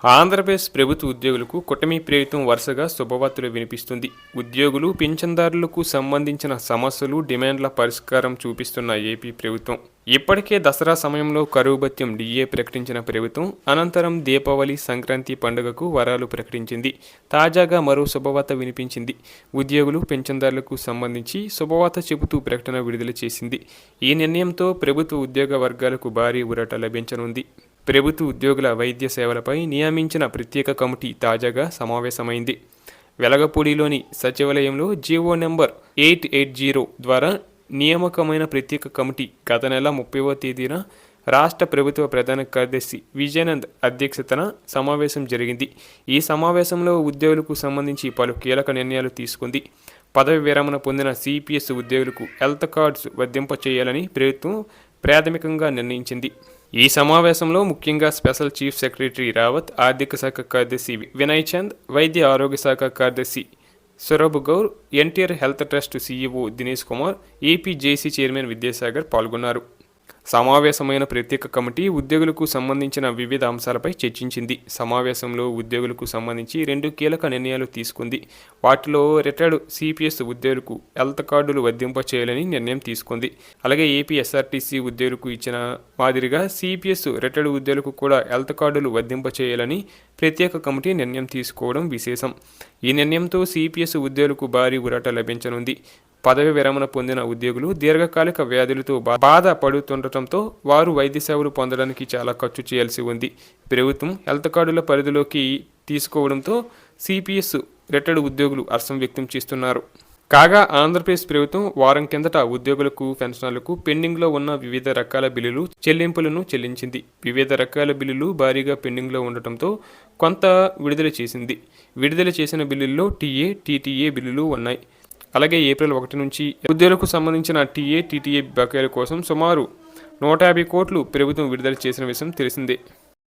ఆంధ్రప్రదేశ్ ప్రభుత్వ ఉద్యోగులకు కూటమి ప్రభుత్వం వరుసగా శుభవార్తలు వినిపిస్తుంది. ఉద్యోగులు, పింఛన్దారులకు సంబంధించిన సమస్యలు, డిమాండ్ల పరిష్కారం చూపిస్తున్న ఏపీ ప్రభుత్వం. ఇప్పటికే దసరా సమయంలో కరువు భత్యం డిఏ ప్రకటించిన ప్రభుత్వం అనంతరం దీపావళి, సంక్రాంతి పండుగకు వరాలు ప్రకటించింది. తాజాగా మరో శుభవార్త వినిపించింది. ఉద్యోగులు, పింఛన్దారులకు సంబంధించి శుభవార్త చెబుతూ ప్రకటన విడుదల చేసింది. ఈ నిర్ణయంతో ప్రభుత్వ ఉద్యోగ వర్గాలకు భారీ ఊరట లభించనుంది. ప్రభుత్వ ఉద్యోగుల వైద్య సేవలపై నియమించిన ప్రత్యేక కమిటీ తాజాగా సమావేశమైంది. వెలగపూడిలోని సచివాలయంలో జీవో నెంబర్ 880 ద్వారా నియామకమైన ప్రత్యేక కమిటీ గత నెల 30వ తేదీన రాష్ట్ర ప్రభుత్వ ప్రధాన కార్యదర్శి విజయానంద్ అధ్యక్షతన సమావేశం జరిగింది. ఈ సమావేశంలో ఉద్యోగులకు సంబంధించి పలు కీలక నిర్ణయాలు తీసుకుంది. పదవి విరమణ పొందిన సిపిఎస్ ఉద్యోగులకు హెల్త్ కార్డ్స్ వర్తింప చేయాలని ప్రభుత్వం ప్రాథమికంగా నిర్ణయించింది. ఈ సమావేశంలో ముఖ్యంగా స్పెషల్ చీఫ్ సెక్రటరీ రావత్, ఆర్థిక శాఖ కార్యదర్శి వినయ్ చంద్, వైద్య ఆరోగ్య శాఖ కార్యదర్శి Saurabh Gaur, NTR health trust CEO Dinesh Kumar, AP JC chairman Vidyasagar పాల్గొన్నారు. సమావేశమైన ప్రత్యేక కమిటీ ఉద్యోగులకు సంబంధించిన వివిధ అంశాలపై చర్చించింది. సమావేశంలో ఉద్యోగులకు సంబంధించి 2 కీలక నిర్ణయాలు తీసుకుంది. వాటిలో రిటైర్డ్ సిపిఎస్ ఉద్యోగులకు హెల్త్ కార్డులు వర్తింప చేయాలని నిర్ణయం తీసుకుంది. అలాగే ఏపీ ఎస్ఆర్టీసీ ఉద్యోగులకు ఇచ్చిన మాదిరిగా సిపిఎస్ రిటైర్డ్ ఉద్యోగులకు కూడా హెల్త్ కార్డులు వర్తింప చేయాలని ప్రత్యేక కమిటీ నిర్ణయం తీసుకోవడం విశేషం. ఈ నిర్ణయంతో సిపిఎస్ ఉద్యోగులకు భారీ ఊరట లభించనుంది. పదవి విరమణ పొందిన ఉద్యోగులు దీర్ఘకాలిక వ్యాధులతో బాధపడుతుండటంతో వారు వైద్య సేవలు పొందడానికి చాలా ఖర్చు చేయాల్సి ఉంది. ప్రభుత్వం హెల్త్ కార్డుల పరిధిలోకి తీసుకోవడంతో సిపిఎస్ రిటైర్డ్ ఉద్యోగులు హర్షం వ్యక్తం చేస్తున్నారు. కాగా ఆంధ్రప్రదేశ్ ప్రభుత్వం వారం కిందట ఉద్యోగులకు, పెన్షనర్లకు పెండింగ్లో ఉన్న వివిధ రకాల బిల్లులు చెల్లింపులను చెల్లించింది. వివిధ రకాల బిల్లులు భారీగా పెండింగ్లో ఉండటంతో కొంత విడుదల చేసింది. విడుదల చేసిన బిల్లుల్లో టీఏ, టీటీఏ బిల్లులు ఉన్నాయి. అలాగే ఏప్రిల్ 1 నుంచి ఉద్యోగులకు సంబంధించిన టీఏ, టీటీఏ బకాయిల కోసం సుమారు 150 కోట్లు ప్రభుత్వం విడుదల చేసిన విషయం తెలిసిందే.